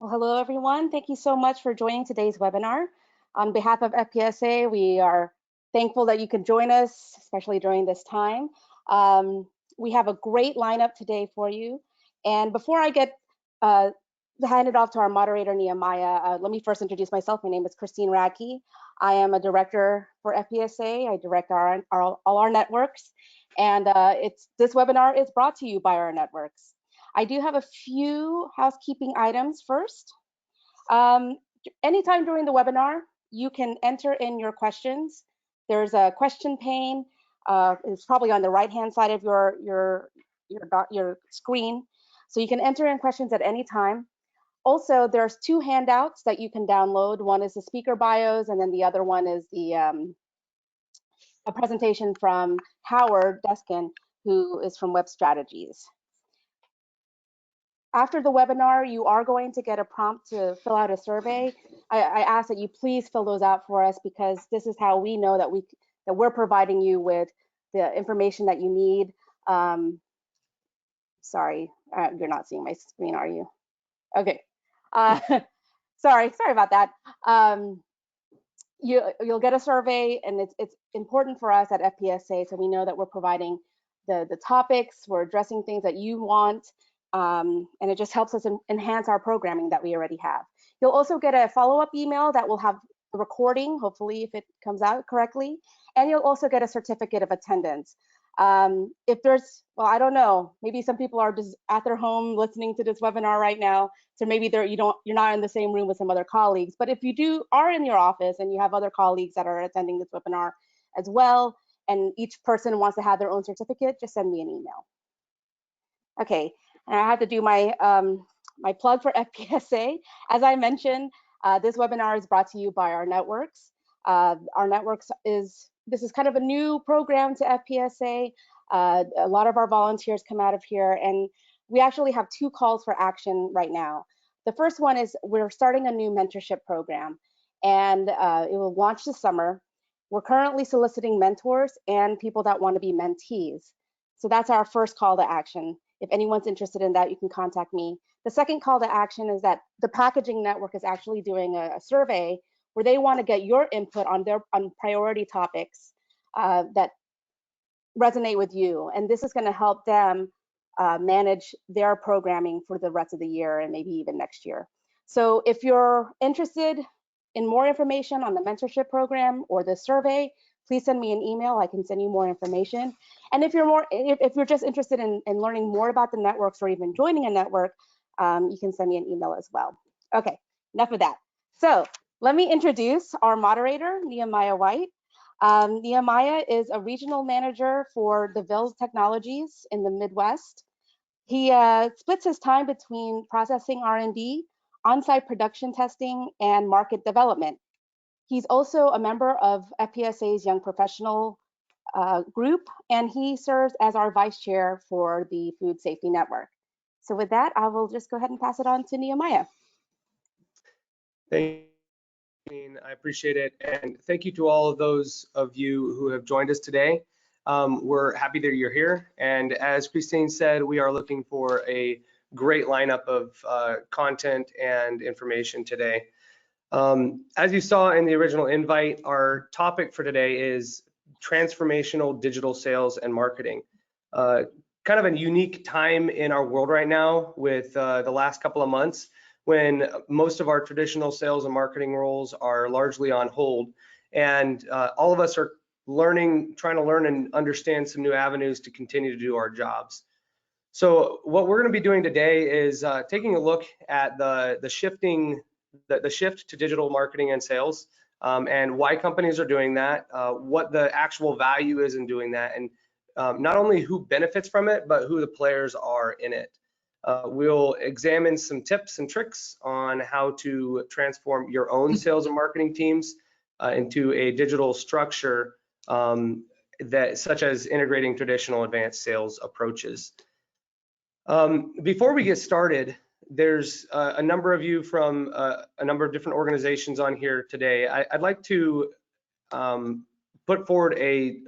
Well, hello, everyone. Thank you so much for joining today's webinar. On behalf of FPSA, we are thankful that you can join us, especially during this time. We have a great lineup today for you. And before I get handed off to our moderator, Nehemiah, let me first introduce myself. My name is Christine Radke. I am a director for FPSA. I direct all our networks. And this webinar is brought to you by our networks. I do have a few housekeeping items first. Anytime during the webinar, you can enter in your questions. There's a question pane. It's probably on the right-hand side of your screen. So you can enter in questions at any time. Also, there's two handouts that you can download. One is the speaker bios, and then the other one is a presentation from Howard Deskin, who is from Web Strategies. After the webinar, you are going to get a prompt to fill out a survey. I ask that you please fill those out for us, because this is how we know that we're providing you with the information that you need. Sorry, you're not seeing my screen, are you? Okay. Sorry about that. You'll get a survey, and it's important for us at FPSA, so we know that we're providing the topics, we're addressing things that you want. And it just helps us enhance our programming that we already have. You'll also get a follow-up email that will have the recording, hopefully, if it comes out correctly. And you'll also get a certificate of attendance. If there's, well, I don't know, maybe some people are just at their home listening to this webinar right now, so maybe you're not in the same room with some other colleagues. But if you are in your office and you have other colleagues that are attending this webinar as well, and each person wants to have their own certificate, just send me an email. Okay. And I have to do my my plug for FPSA. As I mentioned, this webinar is brought to you by our networks. Our networks this is kind of a new program to FPSA. A lot of our volunteers come out of here, and we actually have two calls for action right now. The first one is we're starting a new mentorship program, and it will launch this summer. We're currently soliciting mentors and people that want to be mentees. So that's our first call to action. If anyone's interested in that, you can contact me. The second call to action is that the Packaging Network is actually doing a survey where they want to get your input on priority topics that resonate with you. And this is going to help them manage their programming for the rest of the year and maybe even next year. So if you're interested in more information on the mentorship program or the survey, please send me an email. I can send you more information. And if you're just interested in learning more about the networks or even joining a network, you can send me an email as well. Okay, enough of that. So let me introduce our moderator, Nehemiah White. Nehemiah is a regional manager for DeVille Technologies in the Midwest. He splits his time between processing R&D, on-site production testing, and market development. He's also a member of FPSA's Young Professional group, and he serves as our vice chair for the Food Safety Network. So with that, I will just go ahead and pass it on to Nehemiah. Thank you. I appreciate it. And thank you to all of those of you who have joined us today. We're happy that you're here. And as Christine said, we are looking for a great lineup of content and information today. As you saw in the original invite, our topic for today is transformational digital sales and marketing. Kind of a unique time in our world right now with the last couple of months when most of our traditional sales and marketing roles are largely on hold. And all of us are trying to learn and understand some new avenues to continue to do our jobs. So what we're going to be doing today is taking a look at the shift to digital marketing and sales, and why companies are doing that, what the actual value is in doing that, and not only who benefits from it, but who the players are in it. We'll examine some tips and tricks on how to transform your own sales and marketing teams into a digital structure such as integrating traditional advanced sales approaches. Before we get started, there's a number of you from a number of different organizations on here today. I'd like to put forward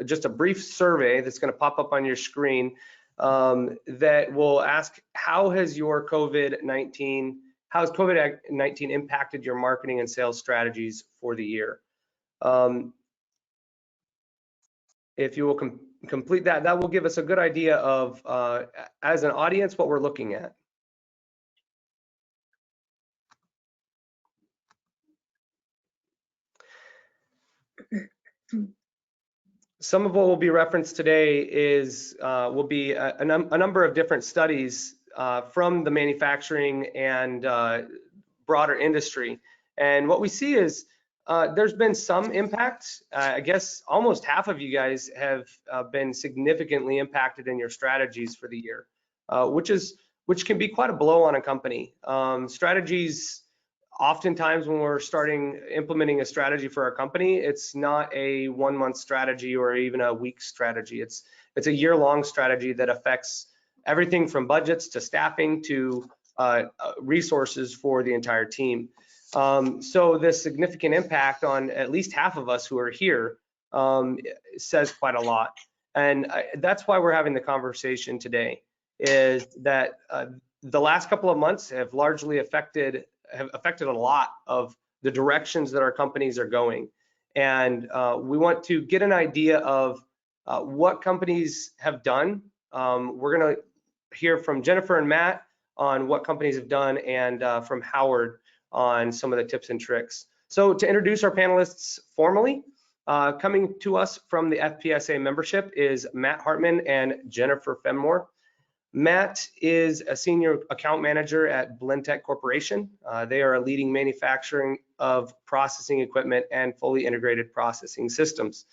just a brief survey that's going to pop up on your screen that will ask, how has your COVID-19 how has COVID-19 impacted your marketing and sales strategies for the year? Um, if you will complete that, that will give us a good idea of, as an audience, what we're looking at. Some of what will be referenced today is will be a number of different studies from the manufacturing and broader industry. And what we see is there's been some impact. I guess almost half of you guys have been significantly impacted in your strategies for the year, which can be quite a blow on a company. Strategies, oftentimes when we're implementing a strategy for our company, it's not a 1-month strategy or even a week strategy. It's a year-long strategy that affects everything from budgets to staffing to resources for the entire team. So this significant impact on at least half of us who are here says quite a lot. And that's why we're having the conversation today, is that the last couple of months have largely affected a lot of the directions that our companies are going. And we want to get an idea of what companies have done. We're going to hear from Jennifer and Matt on what companies have done, and from Howard on some of the tips and tricks. So to introduce our panelists formally, coming to us from the FPSA membership is Matt Hartman and Jennifer Fenmore. Matt is a senior account manager at Blendtec Corporation. They are a leading manufacturing of processing equipment and fully integrated processing systems.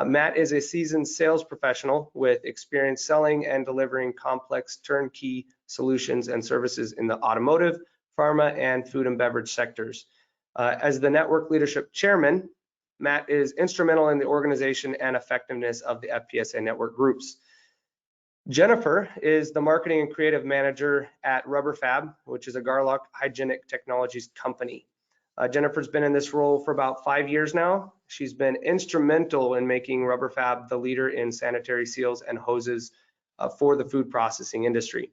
Matt is a seasoned sales professional with experience selling and delivering complex turnkey solutions and services in the automotive, pharma, and food and beverage sectors. As the network leadership chairman, Matt is instrumental in the organization and effectiveness of the FPSA network groups. Jennifer is the marketing and creative manager at Rubber Fab, which is a Garlock hygienic technologies company. Jennifer's been in this role for about 5 years now. She's been instrumental in making Rubber Fab the leader in sanitary seals and hoses for the food processing industry.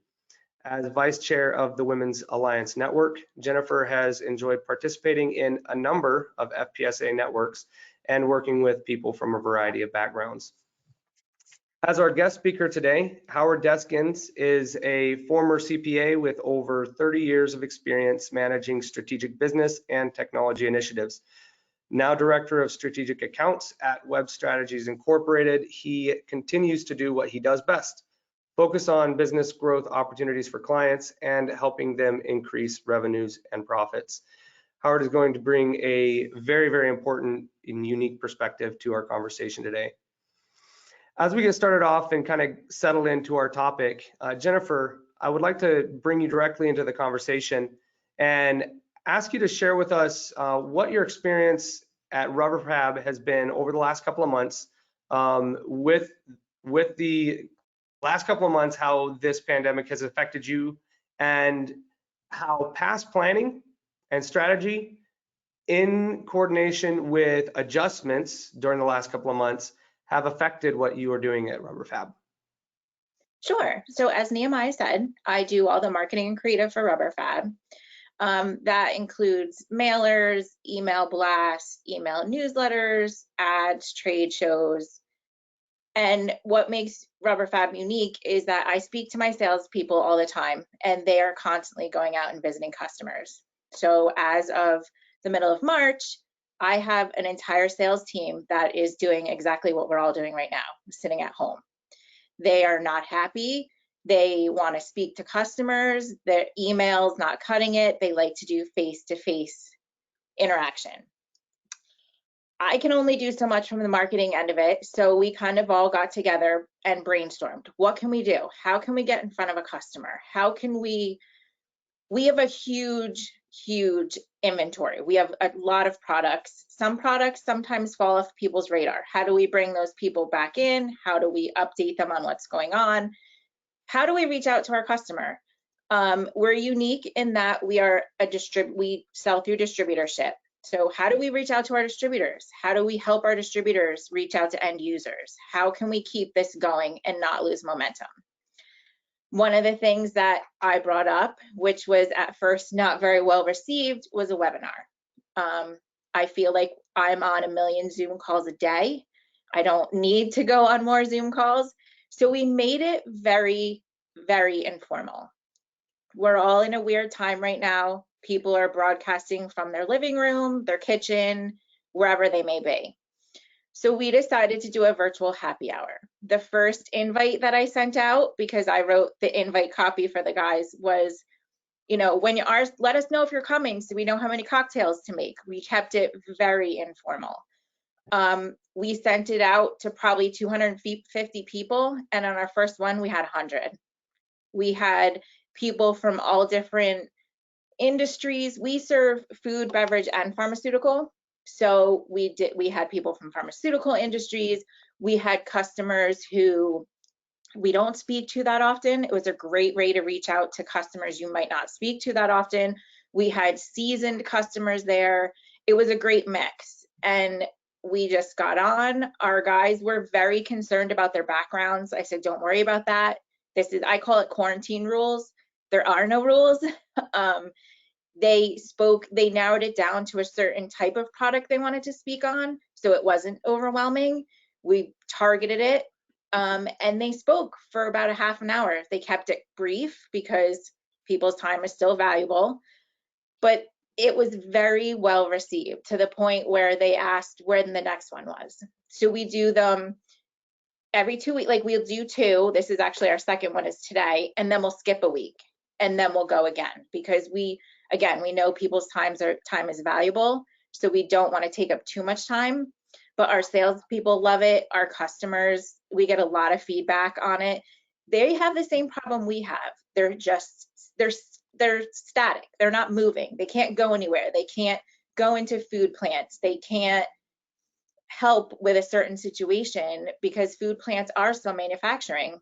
As vice chair of the Women's Alliance Network, Jennifer has enjoyed participating in a number of FPSA networks and working with people from a variety of backgrounds. As our guest speaker today, Howard Deskins is a former CPA with over 30 years of experience managing strategic business and technology initiatives. Now Director of Strategic Accounts at Web Strategies Incorporated, he continues to do what he does best: focus on business growth opportunities for clients and helping them increase revenues and profits. Howard is going to bring a very, very important and unique perspective to our conversation today. As we get started off and kind of settle into our topic, Jennifer, I would like to bring you directly into the conversation and ask you to share with us what your experience at Rubber Fab has been over the last couple of months, with the last couple of months, how this pandemic has affected you, and how past planning and strategy in coordination with adjustments during the last couple of months have affected what you are doing at Rubber Fab. Sure. So as Nehemiah said, I do all the marketing and creative for Rubber Fab. That includes mailers, email blasts, email newsletters, ads, trade shows. And what makes Rubber Fab unique is that I speak to my salespeople all the time, and they are constantly going out and visiting customers. So as of the middle of March, I have an entire sales team that is doing exactly what we're all doing right now, sitting at home. They are not happy. They want to speak to customers. Their email's not cutting it. They like to do face-to-face interaction. I can only do so much from the marketing end of it. So we kind of all got together and brainstormed. What can we do? How can we get in front of a customer? How can we have a huge inventory. We have a lot of products. Some products sometimes fall off people's radar. How do we bring those people back in? How do we update them on what's going on? How do we reach out to our customer? We're unique in that we are we sell through distributorship. So how do we reach out to our distributors? How do we help our distributors reach out to end users? How can we keep this going and not lose momentum? One of the things that I brought up, which was at first not very well received, was a webinar. I feel like I'm on 1 million Zoom calls a day. I don't need to go on more Zoom calls. So we made it very, very informal. We're all in a weird time right now. People are broadcasting from their living room, their kitchen, wherever they may be. So we decided to do a virtual happy hour. The first invite that I sent out, because I wrote the invite copy for the guys, was, you know, when you are, let us know if you're coming so we know how many cocktails to make. We kept it very informal. We sent it out to probably 250 people, and on our first one, we had 100. We had people from all different industries. We serve food, beverage, and pharmaceutical. So we had people from pharmaceutical industries. We had customers who we don't speak to that often. It was a great way to reach out to customers you might not speak to that often. We had seasoned customers there. It was a great mix. And we just got on. Our guys were very concerned about their backgrounds. I said, don't worry about that. I call it quarantine rules. There are no rules. They narrowed it down to a certain type of product they wanted to speak on, so it wasn't overwhelming. We targeted it, and they spoke for about a half an hour. They kept it brief because people's time is still valuable, but it was very well received to the point where they asked when the next one was. So we do them every 2 weeks, like we'll do 2. This is actually our second one is today, and then we'll skip a week, and then we'll go again, because we know people's time is valuable, so we don't want to take up too much time. But our salespeople love it. Our customers, we get a lot of feedback on it. They have the same problem we have. They're static. They're not moving. They can't go anywhere. They can't go into food plants. They can't help with a certain situation because food plants are still manufacturing.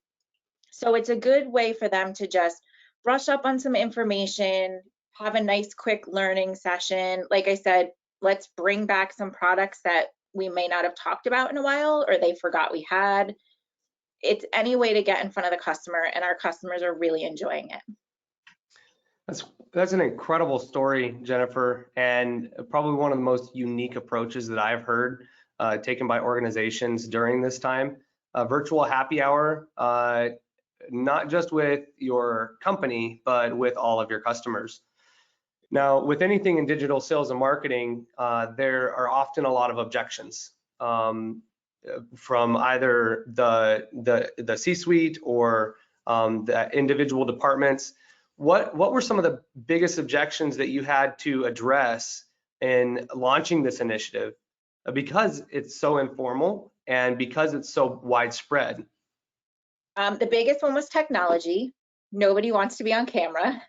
So it's a good way for them to just brush up on some information, have a nice quick learning session. Like I said, let's bring back some products that we may not have talked about in a while or they forgot we had. It's any way to get in front of the customer, and our customers are really enjoying it. That's an incredible story, Jennifer, and probably one of the most unique approaches that I've heard taken by organizations during this time. Virtual happy hour, not just with your company, but with all of your customers. Now, with anything in digital sales and marketing, there are often a lot of objections from either the C-suite or the individual departments. What were some of the biggest objections that you had to address in launching this initiative? Because it's so informal and because it's so widespread. The biggest one was technology. Nobody wants to be on camera.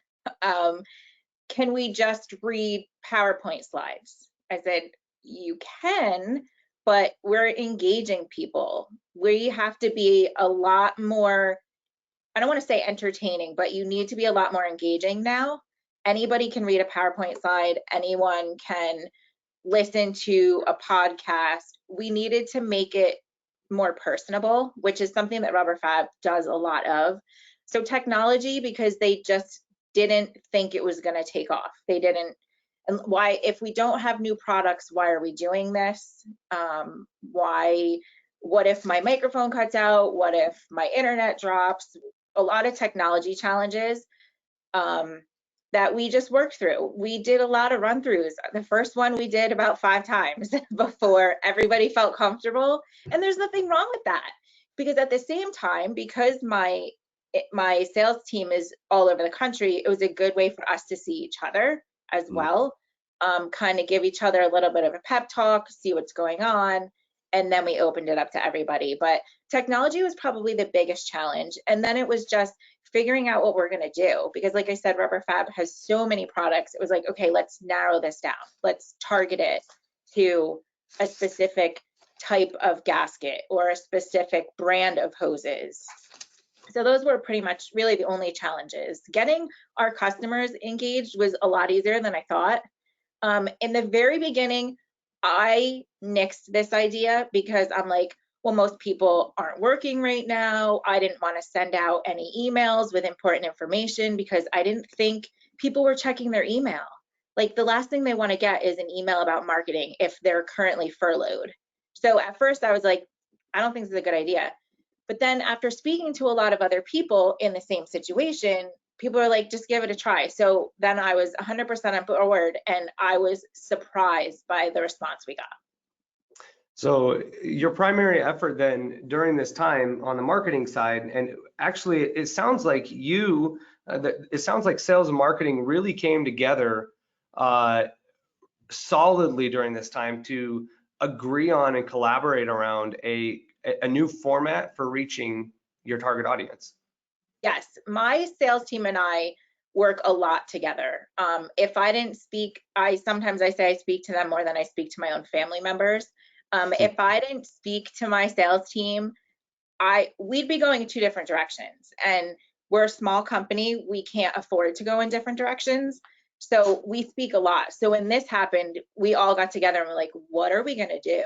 Can we just read PowerPoint slides? I said, you can, but we're engaging people. We have to be a lot more, I don't want to say entertaining, but you need to be a lot more engaging now. Anybody can read a PowerPoint slide. Anyone can listen to a podcast. We needed to make it more personable, which is something that Rubber Fab does a lot of. So technology, because they just didn't think it was going to take off. They didn't. And why, if we don't have new products, why are we doing this? What if my microphone cuts out? What if my internet drops? A lot of technology challenges that we just worked through. We did a lot of run-throughs. The first one we did about 5 times before everybody felt comfortable. And there's nothing wrong with that, because at the same time, because my sales team is all over the country, it was a good way for us to see each other as well, kind of give each other a little bit of a pep talk, see what's going on, and then we opened it up to everybody. But technology was probably the biggest challenge. And then it was just figuring out what we're going to do, because like I said, Rubber Fab has so many products. It was like, okay, let's narrow this down. Let's target it to a specific type of gasket or a specific brand of hoses. So those were pretty much really the only challenges. Getting our customers engaged was a lot easier than I thought. In the very beginning, I nixed this idea because I'm like, well, most people aren't working right now. I didn't want to send out any emails with important information because I didn't think people were checking their email. Like the last thing they want to get is an email about marketing if they're currently furloughed. So at first I was like, I don't think this is a good idea. But then after speaking to a lot of other people in the same situation, people are like, just give it a try. So then I was 100% on board, and I was surprised by the response we got. So your primary effort then during this time on the marketing side, and actually it sounds like it sounds like sales and marketing really came together solidly during this time to agree on and collaborate around a new format for reaching your target audience. Yes, my sales team and I work a lot together. If I didn't speak, sometimes I say I speak to them more than I speak to my own family members. If I didn't speak to my sales team, we'd be going in two different directions. And we're a small company, we can't afford to go in different directions. So we speak a lot. So when this happened, we all got together and we're like, what are we gonna do?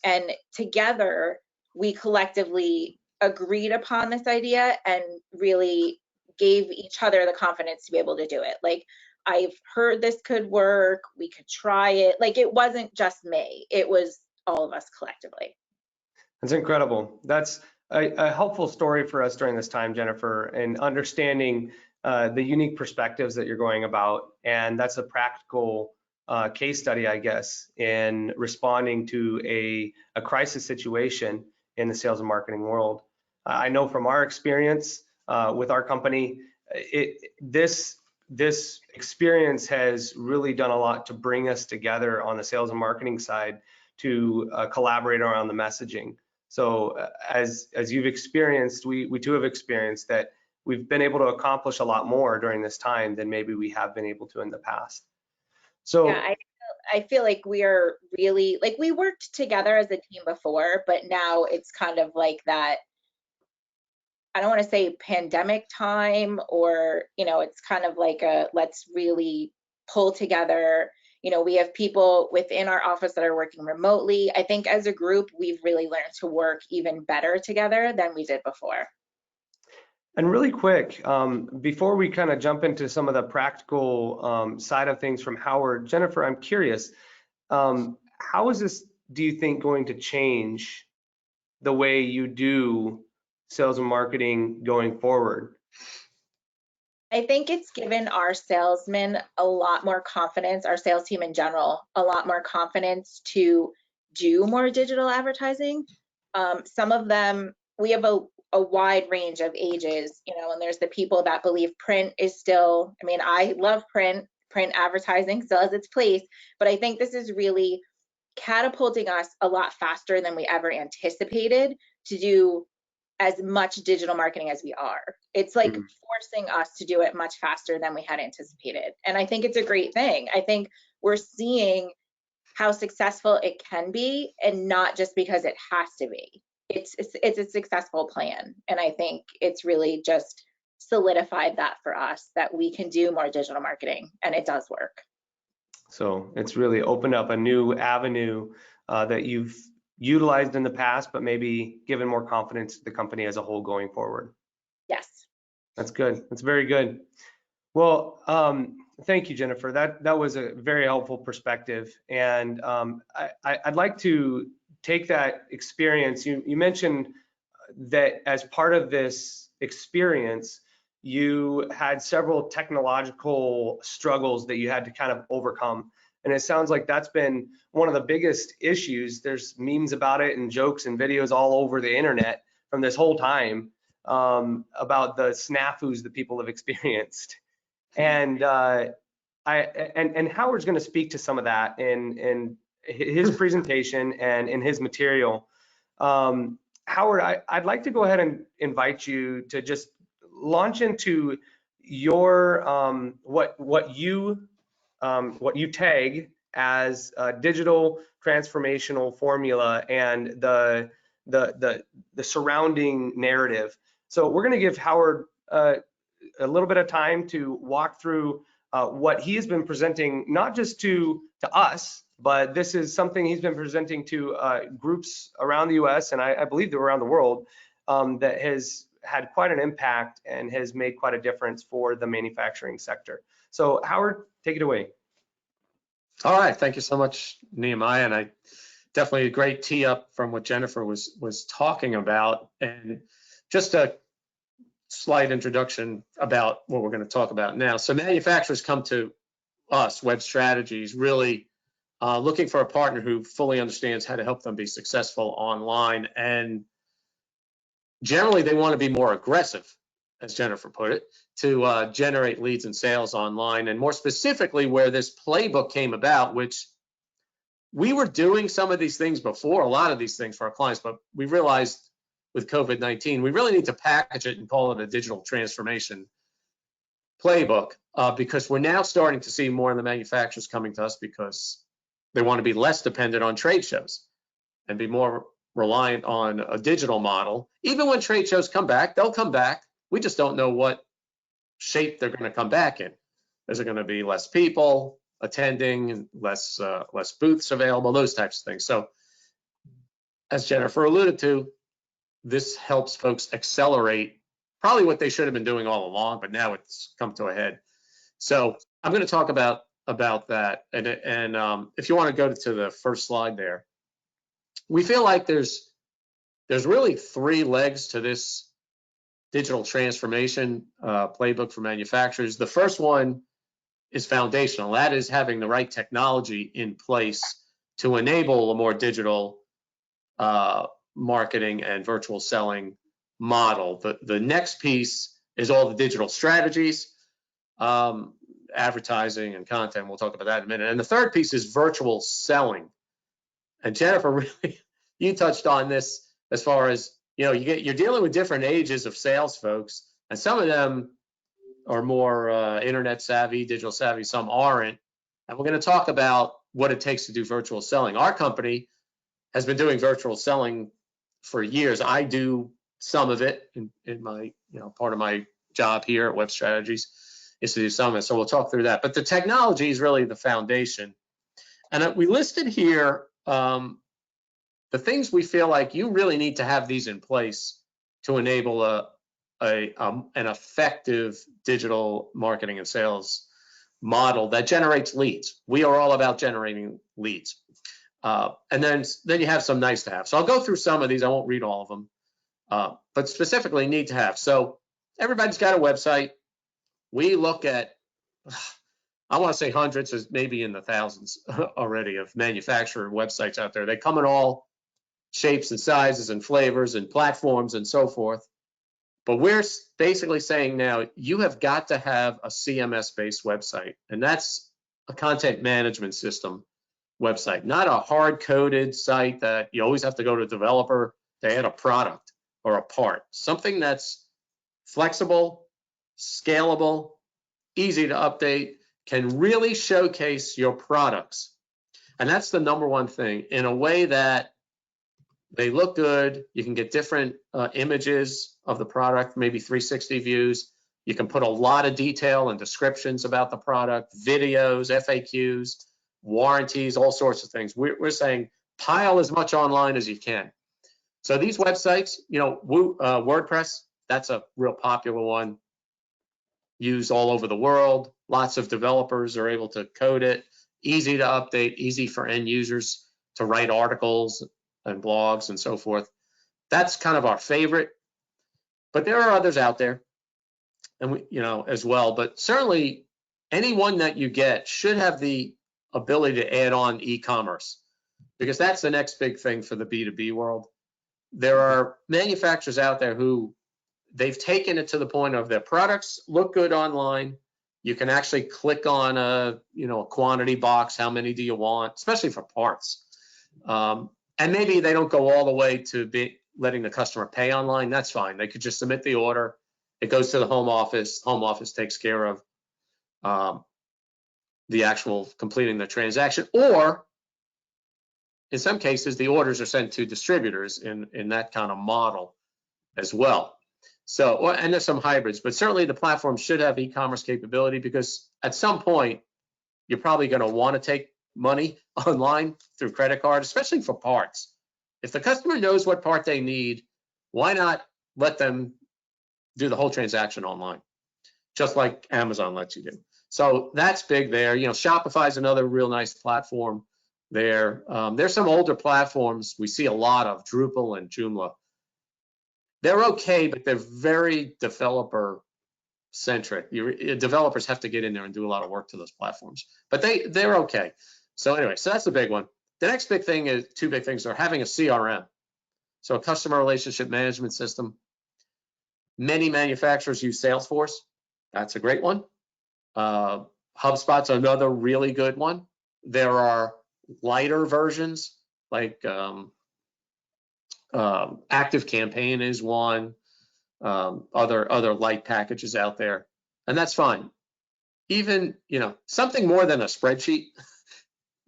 And together, we collectively agreed upon this idea and really gave each other the confidence to be able to do it. Like, I've heard this could work, we could try it. Like, it wasn't just me, it was all of us collectively. That's incredible. That's a helpful story for us during this time, Jennifer, and understanding the unique perspectives that you're going about. And that's a practical case study, I guess, in responding to a crisis situation in the sales and marketing world. I know from our experience with our company, this experience has really done a lot to bring us together on the sales and marketing side to collaborate around the messaging. So as you've experienced, we too have experienced that we've been able to accomplish a lot more during this time than maybe we have been able to in the past. So Yeah, I feel like we are really, like, we worked together as a team before, but now it's kind of like that, I don't want to say pandemic time, or, it's kind of like let's really pull together. We have people within our office that are working remotely. I think as a group, we've really learned to work even better together than we did before. and really quick, before we kind of jump into some of the practical side of things from Howard, Jennifer, I'm curious, how is this, do you think, going to change the way you do sales and marketing going forward? I think it's given our salesmen a lot more confidence, our sales team in general, a lot more confidence to do more digital advertising. Some of them, we have a wide range of ages, and there's the people that believe print is still, I mean, I love print advertising still has its place, but I think this is really catapulting us a lot faster than we ever anticipated to do as much digital marketing as we are. It's like forcing us to do it much faster than we had anticipated. And I think it's a great thing. I think we're seeing how successful it can be, and not just because it has to be. It's a successful plan. And I think it's really just solidified that for us, that we can do more digital marketing, and it does work. So it's really opened up a new avenue that you've utilized in the past, but maybe given more confidence to the company as a whole going forward. Yes. That's good. That's very good. Well, thank you, Jennifer. That was a very helpful perspective. And I'd like to take that experience. You mentioned that as part of this experience, you had several technological struggles that you had to kind of overcome. And it sounds like that's been one of the biggest issues. There's memes about it and jokes and videos all over the internet from this whole time about the snafus that people have experienced. And Howard's going to speak to some of that in his presentation and in his material. Howard, I'd like to go ahead and invite you to just launch into your what you tag as a digital transformational formula and the surrounding narrative. So we're going to give Howard a little bit of time to walk through what he has been presenting, not just to us, but this is something he's been presenting to groups around the US, and I believe they're around the world, that has had quite an impact and has made quite a difference for the manufacturing sector. So Howard, take it away. All right, thank you so much, Nehemiah, and I definitely a great tee up from what Jennifer was talking about, and just a slight introduction about what we're going to talk about now. So manufacturers come to us, Web Strategies, really looking for a partner who fully understands how to help them be successful online, and generally they want to be more aggressive, as Jennifer put it, to generate leads and sales online, and more specifically where this playbook came about, which we were doing some of these things before, a lot of these things for our clients, but we realized with COVID-19, we really need to package it and call it a digital transformation playbook, because we're now starting to see more of the manufacturers coming to us because they want to be less dependent on trade shows and be more reliant on a digital model. Even when trade shows come back, they'll come back. We just don't know what shape they're going to come back in. Is it going to be less people attending, less booths available, those types of things? So as Jennifer alluded to, this helps folks accelerate probably what they should have been doing all along, but now it's come to a head. So I'm going to talk about that. And if you want to go to the first slide there, we feel like there's really three legs to this digital transformation playbook for manufacturers. The first one is foundational. That is having the right technology in place to enable a more digital marketing and virtual selling model. The next piece is all the digital strategies, advertising and content. We'll talk about that in a minute. And the third piece is virtual selling. And Jennifer, really, you touched on this as far as, you're dealing with different ages of sales folks, and some of them are more internet savvy, digital savvy, some aren't. And we're going to talk about what it takes to do virtual selling. Our company has been doing virtual selling for years. I do some of it in my, part of my job here at Web Strategies is to do some of it. So we'll talk through that. But the technology is really the foundation. And we listed here the things we feel like you really need to have these in place to enable an effective digital marketing and sales model that generates leads. We are all about generating leads. And then you have some nice to have. So I'll go through some of these. I won't read all of them, but specifically need to have. So everybody's got a website. We look at, I want to say hundreds, maybe in the thousands already of manufacturer websites out there. They come in all shapes and sizes and flavors and platforms and so forth. But we're basically saying now you have got to have a CMS-based website, and that's a content management system website, not a hard-coded site that you always have to go to a developer to add a product or a part. Something that's flexible, scalable, easy to update, can really showcase your products. And that's the number one thing, in a way that they look good. You can get different images of the product, maybe 360 views. You can put a lot of detail and descriptions about the product, videos, FAQs, warranties, all sorts of things. We're saying pile as much online as you can. So these websites, WordPress, that's a real popular one, used all over the world. Lots of developers are able to code it, easy to update, easy for end users to write articles and blogs and so forth. That's kind of our favorite, but there are others out there, and as well. But certainly, any one that you get should have the ability to add on e-commerce, because that's the next big thing for the B2B world. There are manufacturers out there who they've taken it to the point of their products look good online. You can actually click on a quantity box. How many do you want? Especially for parts. And maybe they don't go all the way to letting the customer pay online. That's fine. They could just submit the order. It goes to the home office. Home office takes care of the actual completing the transaction. Or in some cases, the orders are sent to distributors in that kind of model as well. So, and there's some hybrids, but certainly the platform should have e-commerce capability, because at some point, you're probably going to want to take money online through credit card, especially for parts. If the customer knows what part they need, why not let them do the whole transaction online, just like Amazon lets you do? So that's big there. You know, Shopify is another real nice platform there. There's some older platforms we see a lot of, Drupal and Joomla. They're okay, but they're very developer centric. Developers have to get in there and do a lot of work to those platforms, but they're okay. So anyway, so that's the big one. The next big thing is, two big things are having a CRM, so a customer relationship management system. Many manufacturers use Salesforce. That's a great one. HubSpot's another really good one. There are lighter versions like Active Campaign is one. Other light packages out there, and that's fine. Even, you know, something more than a spreadsheet,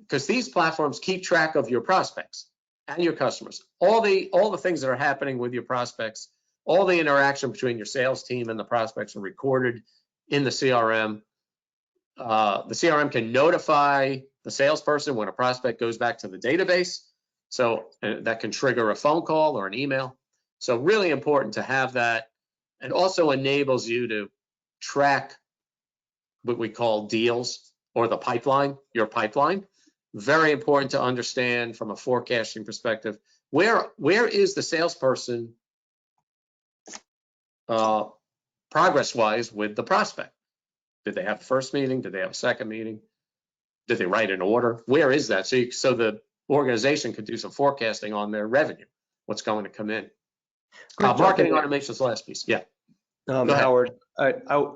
because these platforms keep track of your prospects and your customers, all the things that are happening with your prospects, all the interaction between your sales team and the prospects are recorded in the CRM. The CRM can notify the salesperson when a prospect goes back to the database, so that can trigger a phone call or an email. So really important to have that. It also enables you to track what we call deals, or the pipeline, your pipeline. Very important to understand from a forecasting perspective, where is the salesperson progress-wise with the prospect? Did they have a first meeting? Did they have a second meeting? Did they write an order? Where is that? So the organization could do some forecasting on their revenue, what's going to come in. Marketing automation is the last piece. Yeah. Howard, I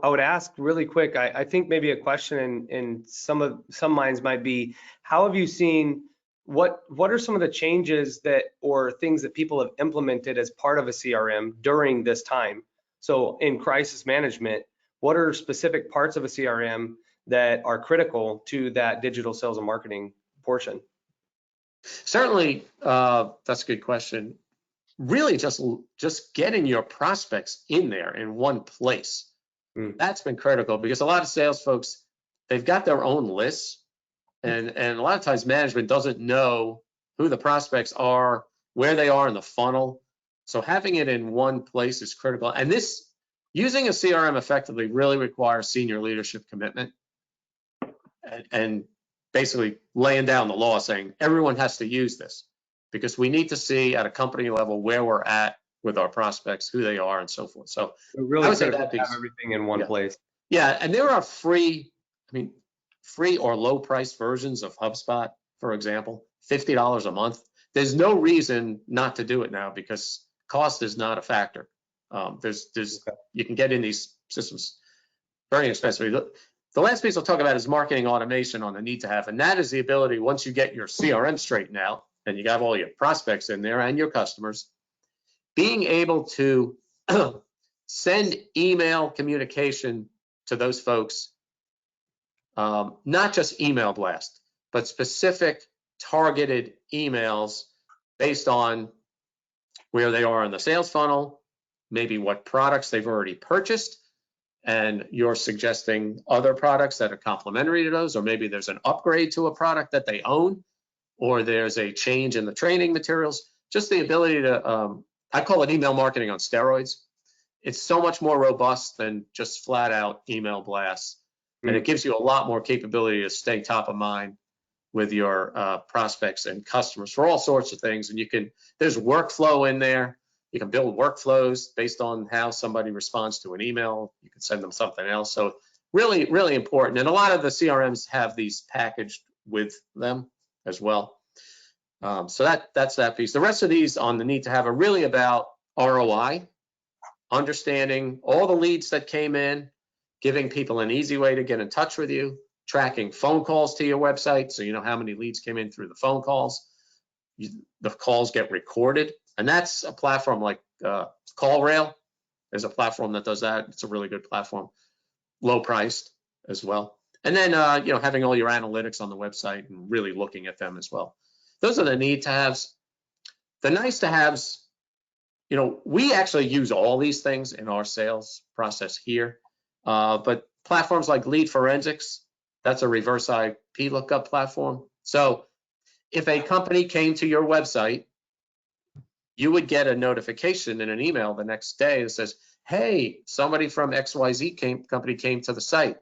would ask really quick. I think maybe a question in some minds might be, how have you seen, what are some of the changes that, or things that people have implemented as part of a CRM during this time? So in crisis management, what are specific parts of a CRM that are critical to that digital sales and marketing portion? Certainly, that's a good question. Really just getting your prospects in there in one place. That's been critical, because a lot of sales folks, they've got their own lists, and a lot of times management doesn't know who the prospects are, where they are in the funnel. So having it in one place is critical. And this, using a CRM effectively, really requires senior leadership commitment, and basically laying down the law saying everyone has to use this, because we need to see at a company level where we're at with our prospects, who they are, and so forth. So really I would say that piece. Have everything in one place. Yeah, and there are free or low price versions of HubSpot, for example, $50 a month. There's no reason not to do it now, because cost is not a factor. You can get in these systems very inexpensively. The last piece I'll talk about is marketing automation on the need to have, and that is the ability, once you get your CRM straightened out and you have all your prospects in there and your customers, being able to send email communication to those folks, not just email blast, but specific targeted emails based on where they are in the sales funnel, maybe what products they've already purchased, and you're suggesting other products that are complementary to those, or maybe there's an upgrade to a product that they own, or there's a change in the training materials. Just the ability to, I call it email marketing on steroids. It's so much more robust than just flat out email blasts. And it gives you a lot more capability to stay top of mind with your prospects and customers for all sorts of things. And there's workflow in there. You can build workflows based on how somebody responds to an email. You can send them something else. So really, really important. And a lot of the CRMs have these packaged with them as well. So that's that piece. The rest of these on the need to have are really about ROI, understanding all the leads that came in, giving people an easy way to get in touch with you, tracking phone calls to your website, so you know how many leads came in through the phone calls. The calls get recorded, and that's a platform like CallRail. There's a platform that does that. It's a really good platform, low priced as well. And then having all your analytics on the website and really looking at them as well. Those are the need to haves. The nice to haves, we actually use all these things in our sales process here, but platforms like Lead Forensics, that's a reverse IP lookup platform. So if a company came to your website, you would get a notification in an email the next day that says, hey, somebody from XYZ company came to the site.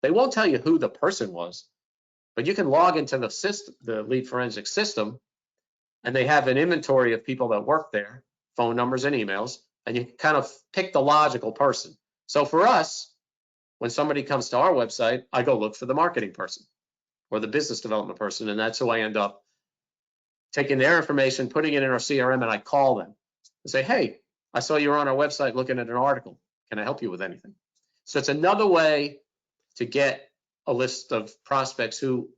They won't tell you who the person was, but you can log into the system, the Lead Forensics system, and they have an inventory of people that work there, phone numbers and emails, and you kind of pick the logical person. So for us, when somebody comes to our website, I go look for the marketing person or the business development person, and that's who I end up taking their information, putting it in our CRM, and I call them and say, hey, I saw you were on our website looking at an article. Can I help you with anything? So it's another way to get a list of prospects who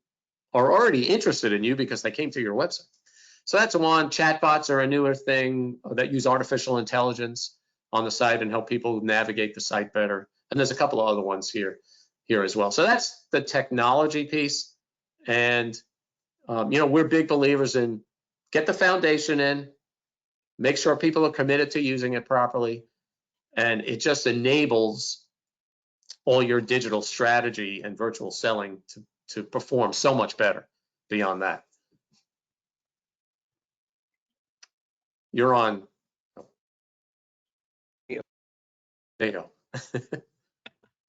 are already interested in you because they came to your website. So that's one. Chatbots are a newer thing that use artificial intelligence on the site and help people navigate the site better. And there's a couple of other ones here as well. So that's the technology piece. And we're big believers in get the foundation in, make sure people are committed to using it properly, and it just enables all your digital strategy and virtual selling to perform so much better beyond that. You're on. Yeah. There you go.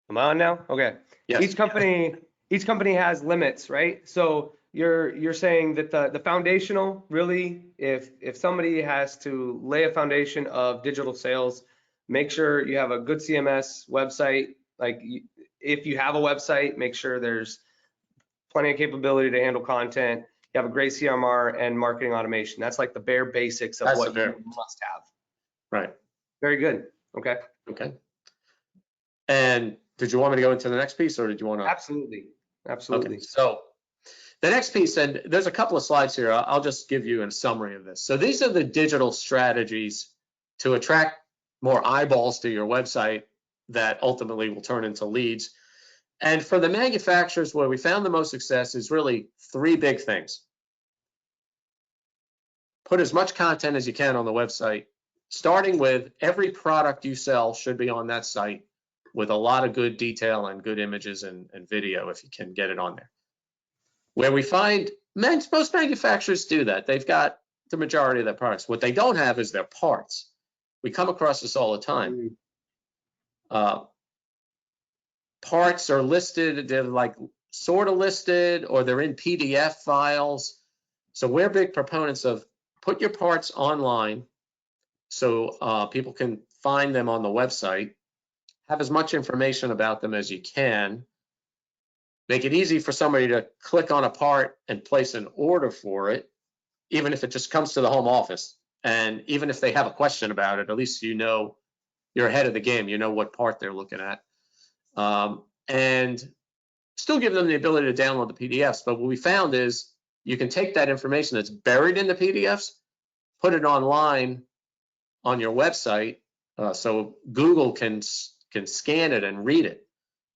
Am I on now? Okay. Yes. Each company has limits, right? So you're saying that the foundational, really, if somebody has to lay a foundation of digital sales, make sure you have a good CMS website. Like if you have a website, make sure there's plenty of capability to handle content. You have a great CMR and marketing automation. That's like the bare basics of what you must have. Right. Very good. Okay. Okay. And did you want me to go into the next piece, or did you want to? Absolutely. Absolutely. Okay. So the next piece, and there's a couple of slides here. I'll just give you a summary of this. So these are the digital strategies to attract more eyeballs to your website that ultimately will turn into leads. And for the manufacturers, where we found the most success is really three big things. Put as much content as you can on the website, starting with every product you sell should be on that site with a lot of good detail and good images and video if you can get it on there. Where we find most manufacturers do that. They've got the majority of their products. What they don't have is their parts. We come across this all the time. Parts are listed, they're like sort of listed, or they're in PDF files. So we're big proponents of put your parts online so people can find them on the website, have as much information about them as you can, make it easy for somebody to click on a part and place an order for it, even if it just comes to the home office. And even if they have a question about it, at least you know you're ahead of the game, you know what part they're looking at. And still give them the ability to download the PDFs. But what we found is you can take that information that's buried in the PDFs, put it online on your website, so Google can scan it and read it.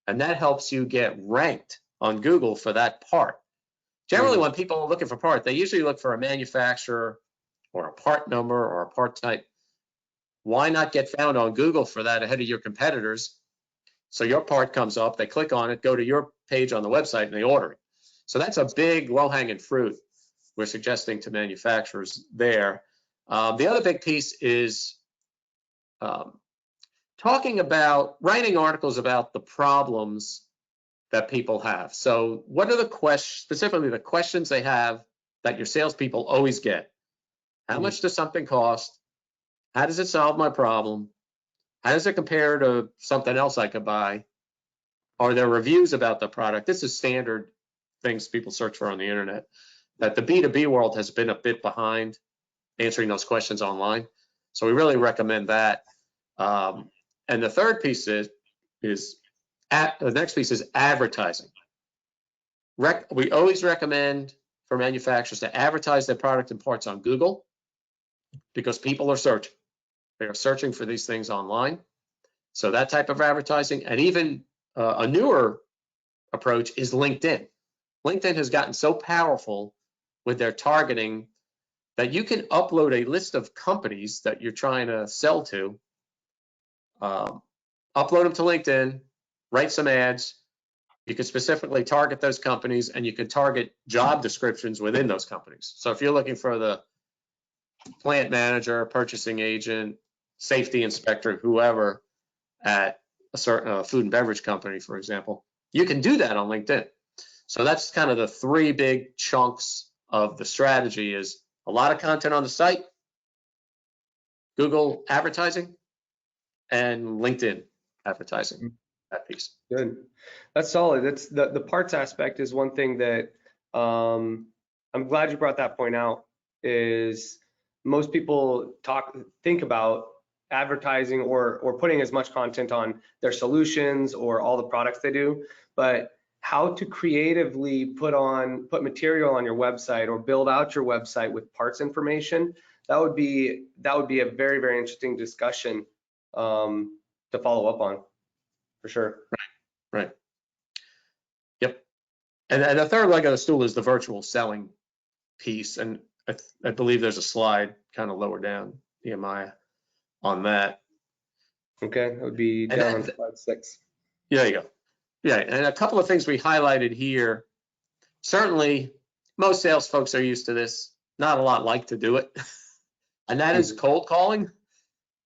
And that helps you get ranked on Google for that part. Generally, when people are looking for part, they usually look for a manufacturer or a part number or a part type. Why not get found on Google for that ahead of your competitors? So your part comes up, they click on it, go to your page on the website, and they order it. So that's a big low-hanging fruit we're suggesting to manufacturers there. The other big piece is talking about writing articles about the problems that people have. So what are the questions, specifically the questions they have that your salespeople always get? How much does something cost? How does it solve my problem? How does it compare to something else I could buy? Are there reviews about the product? This is standard things people search for on the internet. That the B2B world has been a bit behind answering those questions online. So we really recommend that. And the third piece is the next piece is advertising. We always recommend for manufacturers to advertise their product and parts on Google because people are searching. They are searching for these things online. So that type of advertising, and even a newer approach is LinkedIn. LinkedIn has gotten so powerful with their targeting that you can upload a list of companies that you're trying to sell to, upload them to LinkedIn, write some ads. You can specifically target those companies, and you can target job descriptions within those companies. So if you're looking for the plant manager, purchasing agent, safety inspector, whoever at a certain food and beverage company, for example, you can do that on LinkedIn. So that's kind of the three big chunks of the strategy: is a lot of content on the site, Google advertising, and LinkedIn advertising, that piece. Good. That's solid. That's the parts aspect is one thing that I'm glad you brought that point out. Is most people think about advertising or putting as much content on their solutions or all the products they do, but how to creatively put material on your website or build out your website with parts information, that would be a very, very interesting discussion to follow up on, for sure. Right. Yep. And the third leg of the stool is the virtual selling piece. And I believe there's a slide kind of lower down, Nehemiah, on that. Okay, that would be down on slide 6. There you go. Yeah, and a couple of things we highlighted here. Certainly, most sales folks are used to this. Not a lot like to do it. And that is cold calling.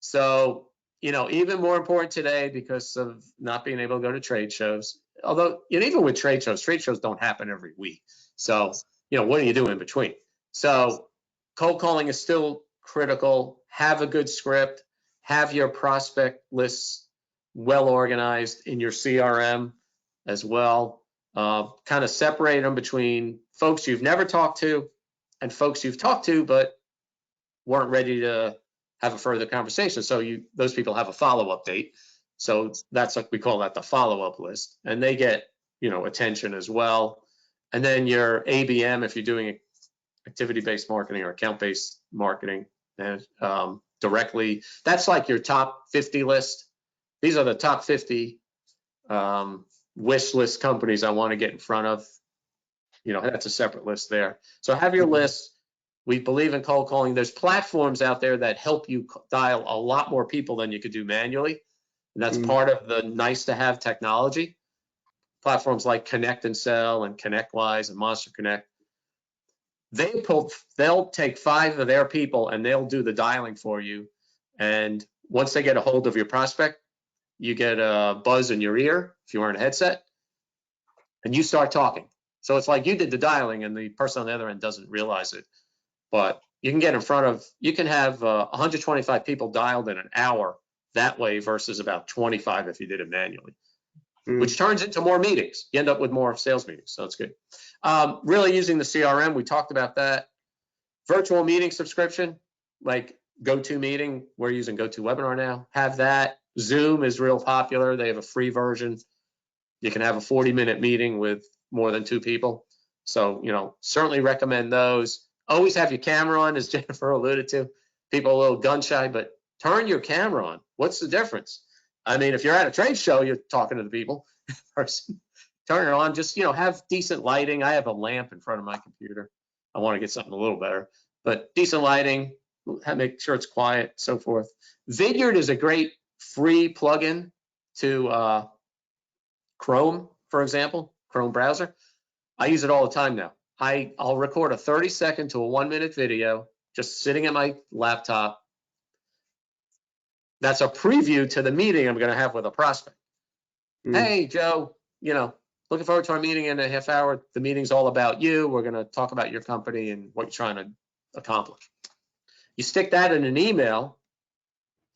So, even more important today because of not being able to go to trade shows. Although, even with trade shows don't happen every week. So, what do you do in between? So, cold calling is still critical. Have a good script. Have your prospect lists well organized in your CRM as well. Kind of separate them between folks you've never talked to and folks you've talked to but weren't ready to have a further conversation. So those people have a follow-up date. So that's like, we call that the follow-up list, and they get, attention as well. And then your ABM, if you're doing activity-based marketing or account-based marketing, and directly, that's like your top 50 list. These are the top 50 wish list companies I want to get in front of. That's a separate list there. So have your list. We believe in cold calling. There's platforms out there that help you dial a lot more people than you could do manually. And that's part of the nice to have technology. Platforms like Connect and Sell and ConnectWise and Monster Connect. They'll take 5 of their people and they'll do the dialing for you. And once they get a hold of your prospect, you get a buzz in your ear if you're wearing a headset, and you start talking. So it's like you did the dialing and the person on the other end doesn't realize it. But you can get in front of, you can have 125 people dialed in an hour that way versus about 25 if you did it manually, which turns into more meetings. You end up with more sales meetings, so it's good. Really using the CRM, we talked about that. Virtual meeting subscription, like GoToMeeting, we're using GoToWebinar now. Have that. Zoom is real popular. They have a free version. You can have a 40-minute meeting with more than 2 people. So, certainly recommend those. Always have your camera on, as Jennifer alluded to. People are a little gun shy, but turn your camera on. What's the difference? I mean, if you're at a trade show, you're talking to the people. Turn it on. Just, have decent lighting. I have a lamp in front of my computer. I want to get something a little better, but decent lighting. Make sure it's quiet, so forth. Vidyard is a great free plugin to Chrome, for example, Chrome browser. I use it all the time now. I'll record a 30-second to a 1-minute video just sitting at my laptop. That's a preview to the meeting I'm going to have with a prospect. Hey, Joe, looking forward to our meeting in a half hour. The meeting's all about you. We're going to talk about your company and what you're trying to accomplish. You stick that in an email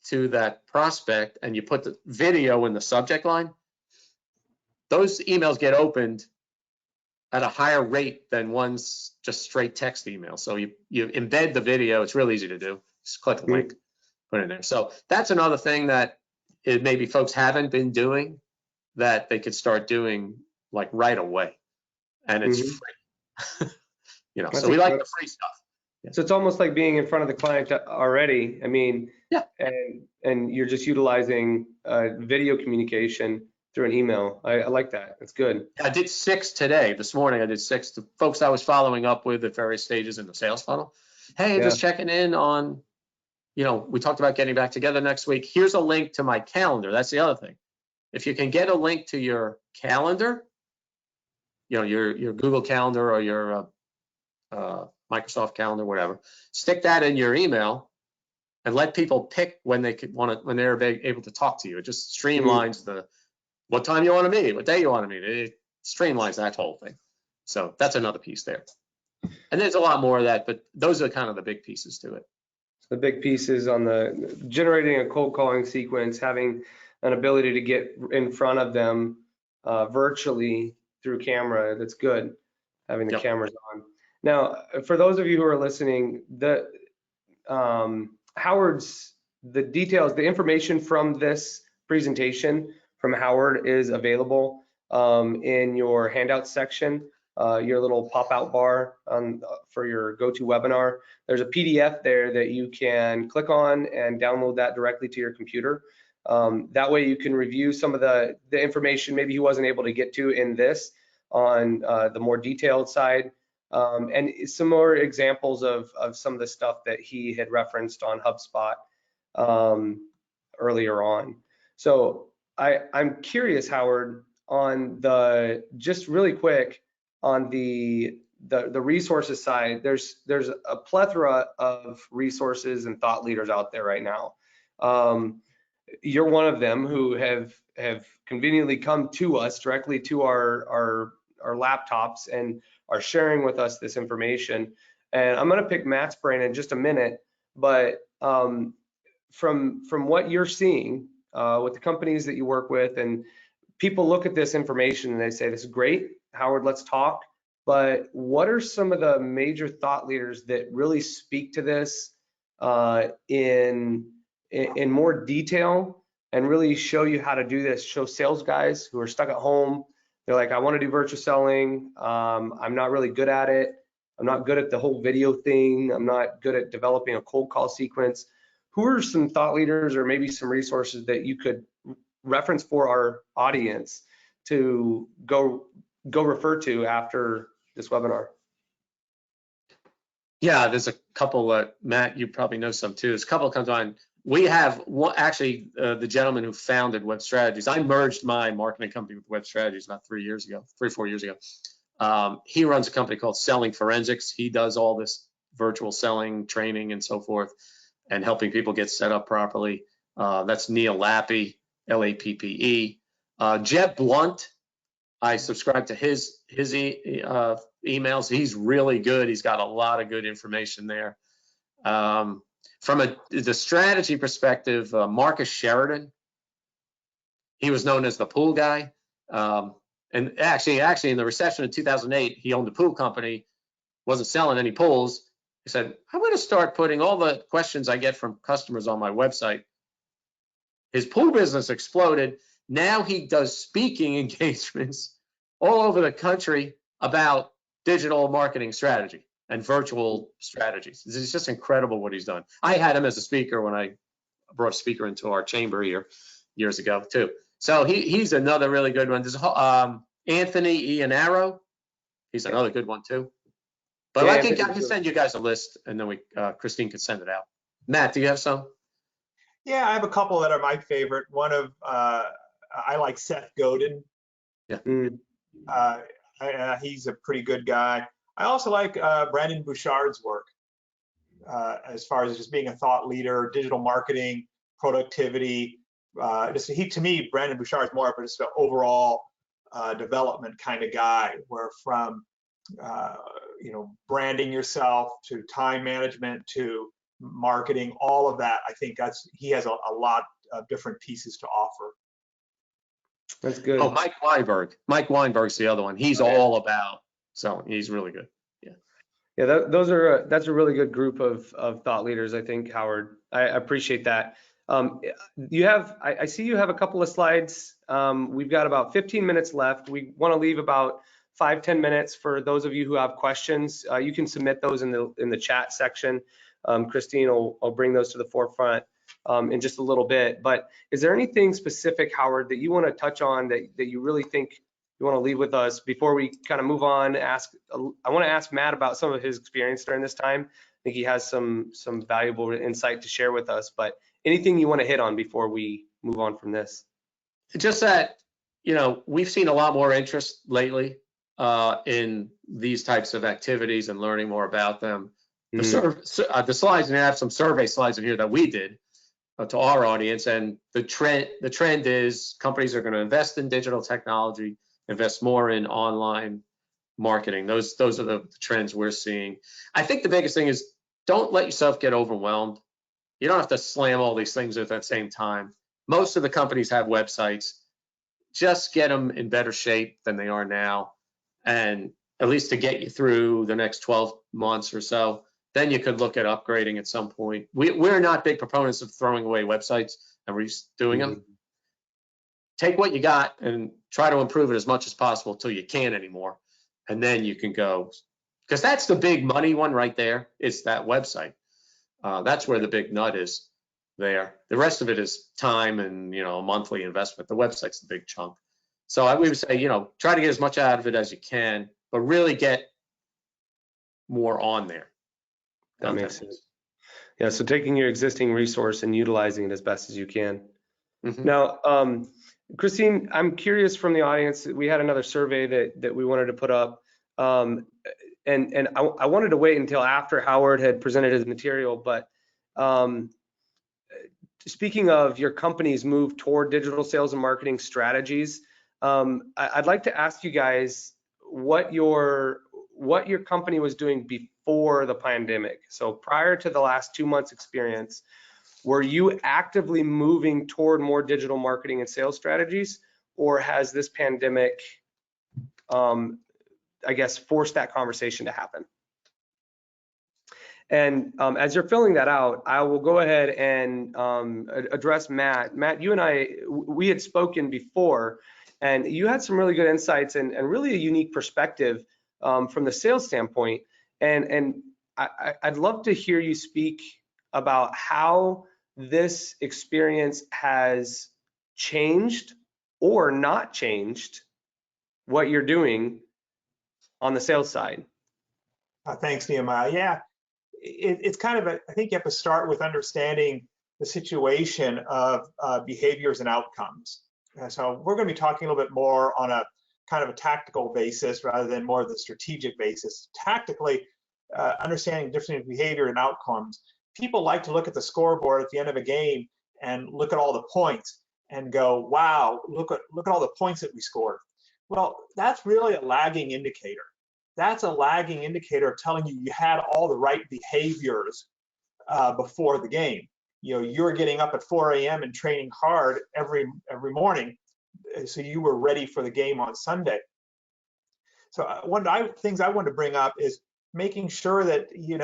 to that prospect and you put the video in the subject line. Those emails get opened at a higher rate than one's just straight text email. So you embed the video. It's real easy to do. Just click the link, put it in there. So that's another thing that maybe folks haven't been doing that they could start doing like right away. And it's free. So we like the free stuff. Yeah. So it's almost like being in front of the client already. I mean, yeah. And you're just utilizing video communication through an email. I like that. That's good. I did 6 today. This morning I did 6 to folks I was following up with at various stages in the sales funnel. Hey, Yeah. just checking in on, we talked about getting back together next week. Here's a link to my calendar. That's the other thing. If you can get a link to your calendar, your Google Calendar or your Microsoft Calendar, whatever, stick that in your email and let people pick when they when they're able to talk to you. It just streamlines what time you want to meet, what day you want to meet. It streamlines that whole thing. So that's another piece there. And there's a lot more of that, but those are kind of the big pieces to it. The big pieces on the generating a cold calling sequence, having an ability to get in front of them virtually through camera. That's good, having the cameras on. Now, for those of you who are listening, Howard's, the details, the information from this presentation from Howard is available in your handout section, your little pop-out bar for your GoToWebinar. There's a PDF there that you can click on and download that directly to your computer. That way you can review some of the information maybe he wasn't able to get to in this on the more detailed side. And some more examples of some of the stuff that he had referenced on HubSpot earlier on. So I'm curious, Howard, on just really quick on the resources side. There's a plethora of resources and thought leaders out there right now. You're one of them who have conveniently come to us directly to our laptops and are sharing with us this information. And I'm going to pick Matt's brain in just a minute, but from what you're seeing with the companies that you work with, and people look at this information and they say, this is great, Howard, let's talk. But what are some of the major thought leaders that really speak to this in more detail and really show you how to do this? Show sales guys who are stuck at home. They're like, I want to do virtual selling. I'm not really good at it. I'm not good at the whole video thing. I'm not good at developing a cold call sequence. Who are some thought leaders or maybe some resources that you could reference for our audience to go refer to after this webinar? Yeah, there's a couple, Matt, you probably know some too. There's a couple that comes on. We have actually the gentleman who founded Web Strategies. I merged my marketing company with Web Strategies about 3 or 4 years ago. He runs a company called Selling Forensics. He does all this virtual selling training and so forth and helping people get set up properly. That's Neil Lappe, Lappe. Jeb Blunt, I subscribe to his emails. He's really good. He's got a lot of good information there. From the strategy perspective, Marcus Sheridan, he was known as the pool guy. And actually in the recession of 2008, he owned a pool company, wasn't selling any pools. He said, I'm going to start putting all the questions I get from customers on my website. His pool business exploded. Now he does speaking engagements all over the country about digital marketing strategy and virtual strategies. It's just incredible what he's done. I had him as a speaker when I brought a speaker into our chamber here years ago too. So he's another really good one. There's Anthony Iannaro. He's another good one too. But yeah, I can send you guys a list, and then Christine could send it out. Matt, do you have some? Yeah, I have a couple that are my favorite. One of I like Seth Godin. Yeah. He's a pretty good guy. I also like Brandon Bouchard's work as far as just being a thought leader, digital marketing, productivity. To me, Brandon Bouchard is more of just an overall development kind of guy, where from branding yourself to time management to marketing, all of that, I think he has a lot of different pieces to offer. That's good. Oh, Mike Weinberg. Mike Weinberg's the other one. He's all about selling. He's really good. Yeah. Yeah, that's a really good group of thought leaders, I think, Howard. I appreciate that. I see you have a couple of slides. We've got about 15 minutes left. We want to leave about 5-10 minutes for those of you who have questions. You can submit those in the chat section. Christine will bring those to the forefront in just a little bit. But is there anything specific, Howard, that you want to touch on that you really think you want to leave with us before we kind of move on? I want to ask Matt about some of his experience during this time. think he has some valuable insight to share with us. But anything you want to hit on before we move on from this? Just that, we've seen a lot more interest lately in these types of activities and learning more about them. The slides, and I have some survey slides in here that we did to our audience, and the trend is companies are going to invest in digital technology, invest more in online marketing. Those are the trends we're seeing. I think the biggest thing is don't let yourself get overwhelmed. You don't have to slam all these things at that same time. Most of the companies have websites. Just get them in better shape than they are now, and at least to get you through the next 12 months or so. Then you could look at upgrading at some point. We're not big proponents of throwing away websites and redoing them. Take what you got and try to improve it as much as possible until you can't anymore. And then you can go, because that's the big money one right there. It's that website. That's where the big nut is there. The rest of it is time and, a monthly investment. The website's the big chunk. So we would say, try to get as much out of it as you can, but really get more on there. That makes sense. Yeah, so taking your existing resource and utilizing it as best as you can. Now, Christine, I'm curious from the audience, we had another survey that we wanted to put up. And I wanted to wait until after Howard had presented his material, but speaking of your company's move toward digital sales and marketing strategies, I'd like to ask you guys what your company was doing before the pandemic. So prior to the last 2 months experience, were you actively moving toward more digital marketing and sales strategies, or has this pandemic, I guess, forced that conversation to happen? And as you're filling that out, I will go ahead and address Matt. Matt, you and I, we had spoken before, and you had some really good insights and really a unique perspective from the sales standpoint. And I'd love to hear you speak about how this experience has changed or not changed what you're doing on the sales side. Thanks, Nehemiah. Yeah, it's kind of I think you have to start with understanding the situation of behaviors and outcomes. So we're going to be talking a little bit more on a kind of a tactical basis rather than more of the strategic basis. Tactically, understanding the difference between behavior and outcomes. People like to look at the scoreboard at the end of a game and look at all the points and go, wow, look at all the points that we scored. Well, that's really a lagging indicator. That's a lagging indicator of telling you had all the right behaviors before the game. You're getting up at 4 a.m. and training hard every morning, so you were ready for the game on Sunday. So one of the things I want to bring up is making sure that you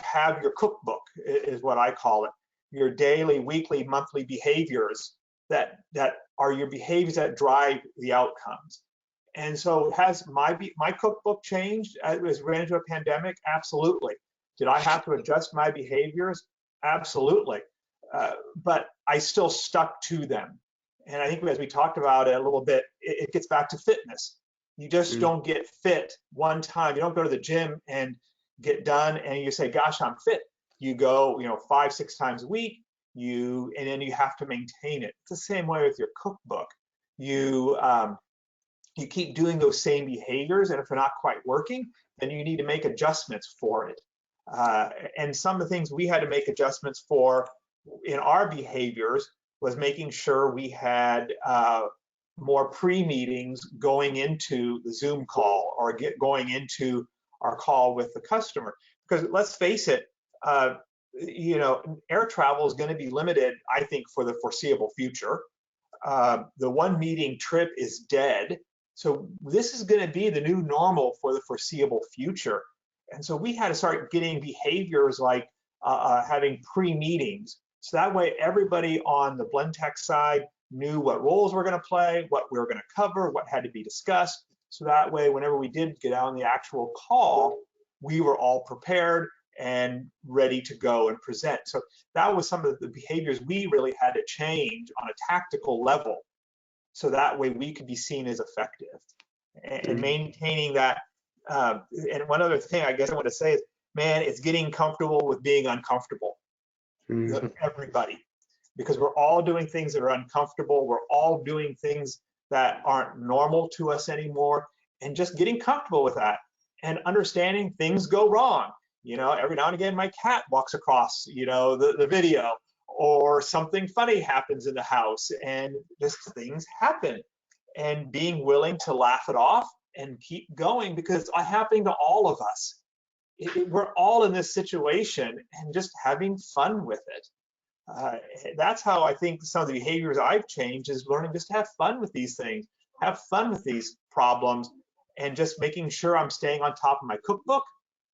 have your cookbook, is what I call it, your daily, weekly, monthly behaviors that are your behaviors that drive the outcomes. And so has my cookbook changed as we ran into a pandemic? Absolutely. Did I have to adjust my behaviors? Absolutely. But I still stuck to them. And I think as we talked about it a little bit, it gets back to fitness. You just don't get fit one time. You don't go to the gym and get done and you say, gosh, I'm fit. You go, 5-6 times a week, and then you have to maintain it. It's the same way with your cookbook. You keep doing those same behaviors, and if they're not quite working, then you need to make adjustments for it. And some of the things we had to make adjustments for in our behaviors was making sure we had more pre-meetings going into the Zoom call or going into our call with the customer. Because let's face it, air travel is going to be limited, I think, for the foreseeable future. The one meeting trip is dead. So this is going to be the new normal for the foreseeable future. And so we had to start getting behaviors like having pre-meetings. So that way everybody on the Blendtec side knew what roles we're going to play, what we were going to cover, what had to be discussed. So that way, whenever we did get on the actual call, we were all prepared and ready to go and present. So that was some of the behaviors we really had to change on a tactical level. So that way we could be seen as effective and maintaining that. And one other thing I guess I want to say is man, it's getting comfortable with being uncomfortable. Everybody, because we're all doing things that are uncomfortable. We're all doing things that aren't normal to us anymore, and just getting comfortable with that and understanding things go wrong. Every now and again, my cat walks across, the video, or something funny happens in the house, and just things happen. And being willing to laugh it off and keep going, because it's happening to all of us. We're all in this situation, and just having fun with it. That's how I think some of the behaviors I've changed is learning just to have fun with these things, have fun with these problems, and just making sure I'm staying on top of my cookbook,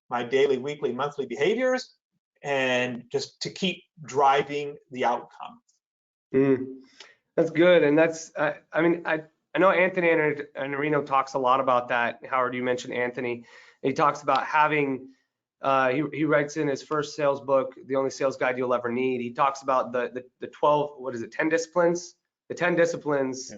my daily, weekly, monthly behaviors, and just to keep driving the outcome. That's good. And that's, I know Anthony and Reno talks a lot about that. Howard, you mentioned Anthony. He talks about having, he writes in his first sales book, The Only Sales Guide You'll Ever Need. He talks about the 12, 10 disciplines? The 10 disciplines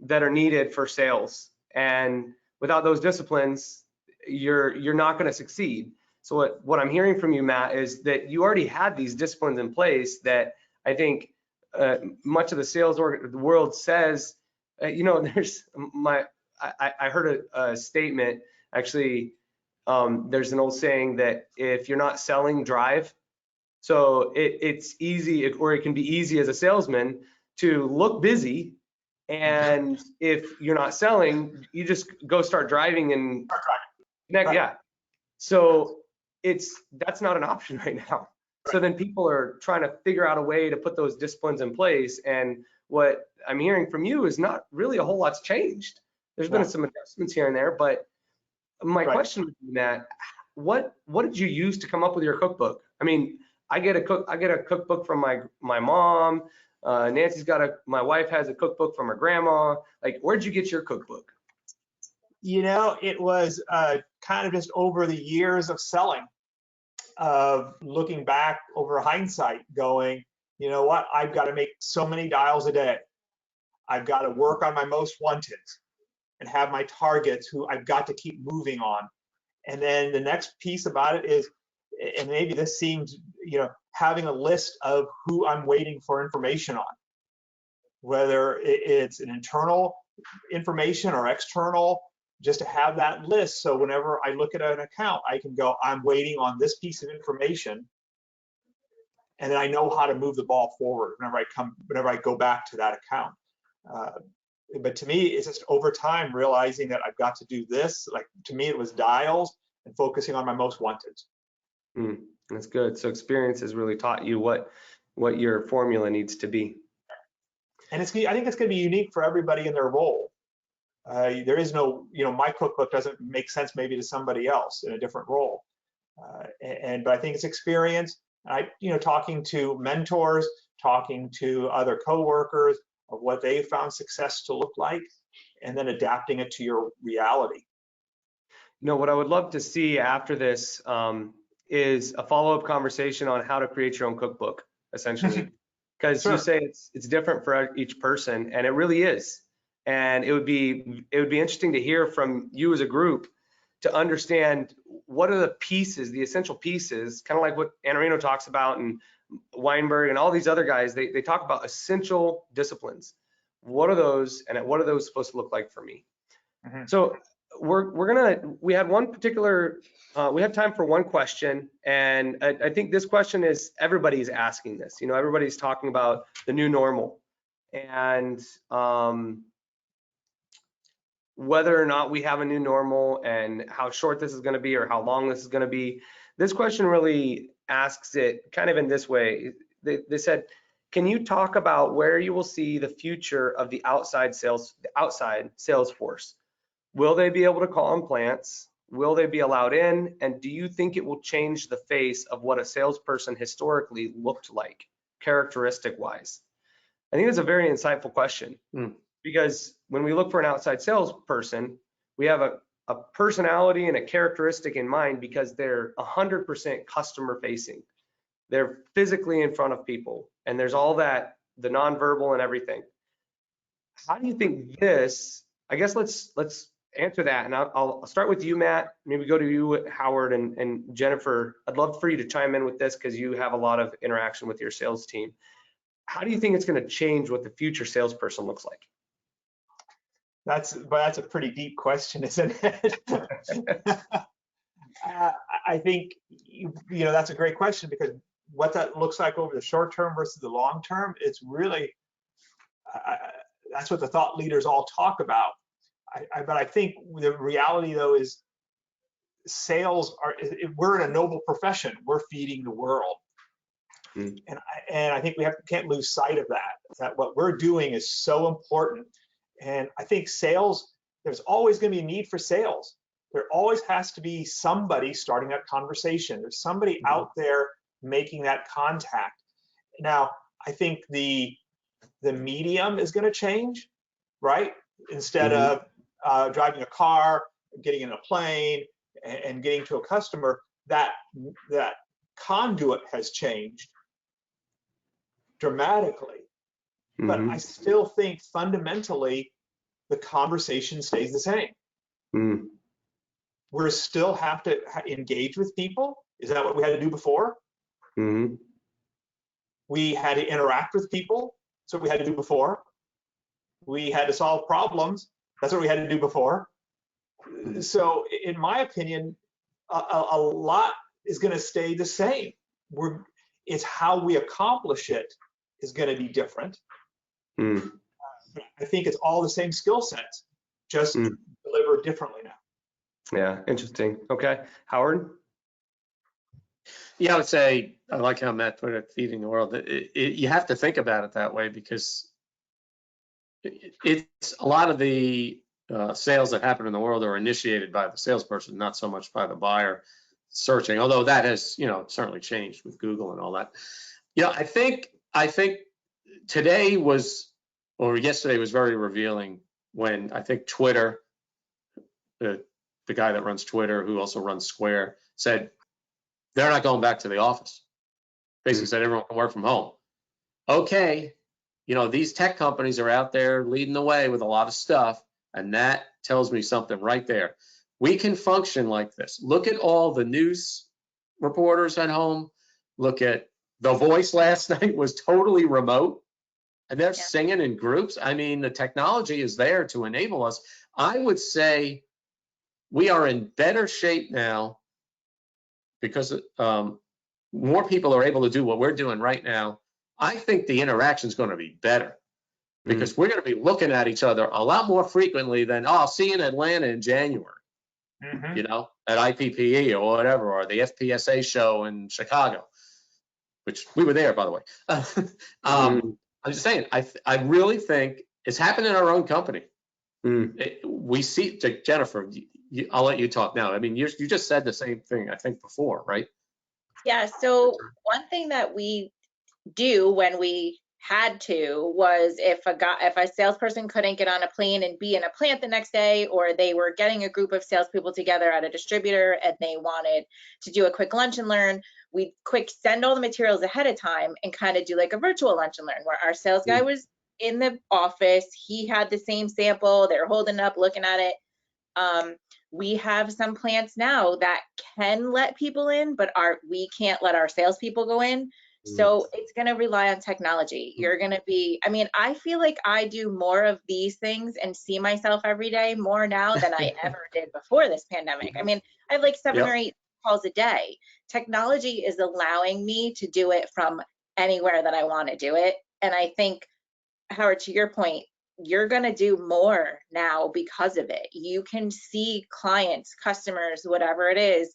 that are needed for sales. And without those disciplines, you're not going to succeed. So what I'm hearing from you, Matt, is that you already had these disciplines in place that I think much of the sales world says, there's I heard a statement, actually, there's an old saying that if you're not selling, drive. So it's easy, or it can be easy as a salesman to look busy. And if you're not selling, you just go start driving and yeah. So that's not an option right now. So then people are trying to figure out a way to put those disciplines in place. And what I'm hearing from you is not really a whole lot's changed. There's been some adjustments here and there, but my question would be, Matt, what did you use to come up with your cookbook? I mean, I get a cookbook from my mom. Nancy's my wife has a cookbook from her grandma. Like, where'd you get your cookbook? It was kind of just over the years of selling, of looking back over hindsight, going, you know what, I've got to make so many dials a day. I've got to work on my most wanted and have my targets who I've got to keep moving on. And then the next piece about it is, and maybe this seems, having a list of who I'm waiting for information on, whether it's an internal information or external, just to have that list. So whenever I look at an account, I can go, I'm waiting on this piece of information. And then I know how to move the ball forward whenever I go back to that account. But to me, it's just over time realizing that I've got to do this. Like, to me, it was dials and focusing on my most wanted. That's good. So experience has really taught you what your formula needs to be. And I think it's going to be unique for everybody in their role. There is no, my cookbook doesn't make sense maybe to somebody else in a different role. But I think it's experience. Talking to mentors, talking to other coworkers of what they found success to look like, and then adapting it to your reality. What I would love to see after this is a follow-up conversation on how to create your own cookbook, essentially. Because you say it's different for each person, and it really is. And it would be interesting to hear from you as a group to understand what are the pieces, the essential pieces, kind of like what Anarino talks about and Weinberg and all these other guys. They talk about essential disciplines. What are those, and what are those supposed to look like for me? So we have one particular, we have time for one question, and I think this question is, everybody's asking this. Everybody's talking about the new normal, and whether or not we have a new normal and how short this is going to be or how long this is going to be. This question really asks it kind of in this way. They said, can you talk about where you will see the future of the outside sales force? Will they be able to call on plants? Will they be allowed in? And do you think it will change the face of what a salesperson historically looked like, characteristic wise? I think that's a very insightful question. Because when we look for an outside salesperson, we have a personality and a characteristic in mind, because they're 100% customer facing. They're physically in front of people, and there's all that, the nonverbal and everything. How do you think this, I guess let's answer that. And I'll start with you, Matt, maybe go to you, Howard, and Jennifer. I'd love for you to chime in with this because you have a lot of interaction with your sales team. How do you think it's going to change what the future salesperson looks like? That's a pretty deep question, isn't it? I think, that's a great question, because what that looks like over the short term versus the long term, it's really, that's what the thought leaders all talk about. But I think the reality, though, is sales we're in a noble profession. We're feeding the world. And I think we can't lose sight of that what we're doing is so important. And I think sales, there's always going to be a need for sales. There always has to be somebody starting that conversation. There's somebody out there making that contact. Now, I think the medium is going to change, right? Instead of driving a car, getting in a plane, and getting to a customer, that conduit has changed dramatically. But I still think fundamentally the conversation stays the same. We still have to engage with people. Is that what we had to do before? We had to interact with people. So we had to do before. We had to solve problems. That's what we had to do before. So in my opinion, a lot is going to stay the same. It's how we accomplish it is going to be different. I think it's all the same skill sets, just delivered differently now. Yeah, interesting. Okay, Howard? Yeah, I would say, I like how Matt put it, feeding the world. You have to think about it that way, because it's a lot of the sales that happen in the world are initiated by the salesperson, not so much by the buyer searching, although that has, certainly changed with Google and all that. I think today or yesterday was very revealing when I think Twitter, the guy that runs Twitter, who also runs Square, said they're not going back to the office. Basically said everyone can work from home. Okay, these tech companies are out there leading the way with a lot of stuff, and that tells me something right there. We can function like this. Look at all the news reporters at home. Look at The Voice last night was totally remote, and they're singing in groups. I mean, the technology is there to enable us. I would say we are in better shape now because more people are able to do what we're doing right now. I think the interaction is going to be better because we're going to be looking at each other a lot more frequently than, I'll see you in Atlanta in January, at IPPE or whatever, or the FPSA show in Chicago, which we were there, by the way. I'm just saying, I really think it's happened in our own company. We see, Jennifer, I'll let you talk now. I mean, you just said the same thing, I think, before, right? Yeah, so one thing that we do when we had to was if a salesperson couldn't get on a plane and be in a plant the next day, or they were getting a group of salespeople together at a distributor and they wanted to do a quick lunch and learn, we'd send all the materials ahead of time and kind of do like a virtual lunch and learn where our sales guy was in the office. He had the same sample. They're holding up, looking at it. We have some plants now that can let people in, but we can't let our salespeople go in. So it's going to rely on technology. You're going to be, I feel like I do more of these things and see myself every day more now than I ever did before this pandemic. I have like 7 or 8 calls a day. Technology is allowing me to do it from anywhere that I want to do it. And I think, Howard, to your point, you're going to do more now because of it. You can see clients, customers, whatever it is,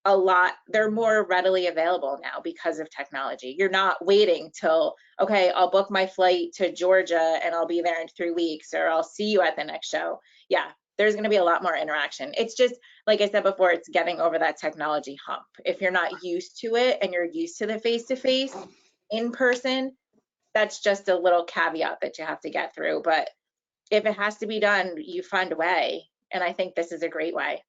a lot. They're more readily available now because of technology. You're not waiting till, okay, I'll book my flight to Georgia and I'll be there in 3 weeks, or I'll see you at the next show. Yeah, there's going to be a lot more interaction. It's just, like I said before, it's getting over that technology hump. If you're not used to it and you're used to the face-to-face in person, that's just a little caveat that you have to get through. But if it has to be done, you find a way. And I think this is a great way.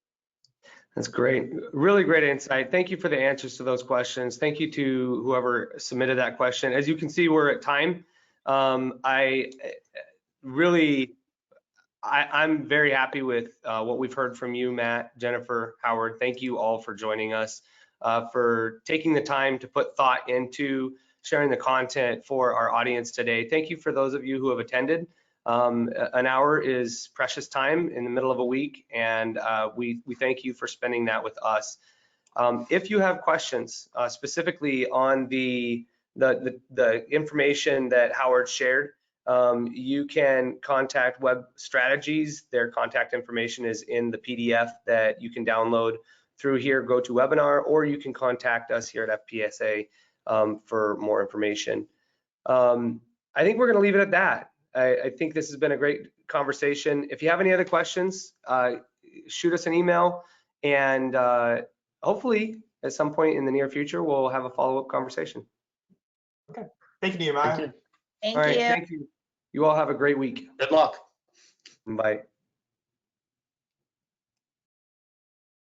That's great. Really great insight. Thank you for the answers to those questions. Thank you to whoever submitted that question. As you can see, we're at time. I'm very happy with what we've heard from you, Matt, Jennifer, Howard. Thank you all for joining us, for taking the time to put thought into sharing the content for our audience today. Thank you for those of you who have attended. An hour is precious time in the middle of a week, and we thank you for spending that with us. If you have questions specifically on the information that Howard shared, you can contact Web Strategies. Their contact information is in the PDF that you can download through here, go to webinar, or you can contact us here at FPSA for more information. I think we're going to leave it at that. I think this has been a great conversation. If you have any other questions, shoot us an email, and hopefully at some point in the near future, we'll have a follow-up conversation. Okay. Thank you, Nehemiah. Thank you. Thank All right, you. thank you. You all have a great week. Good luck. Bye.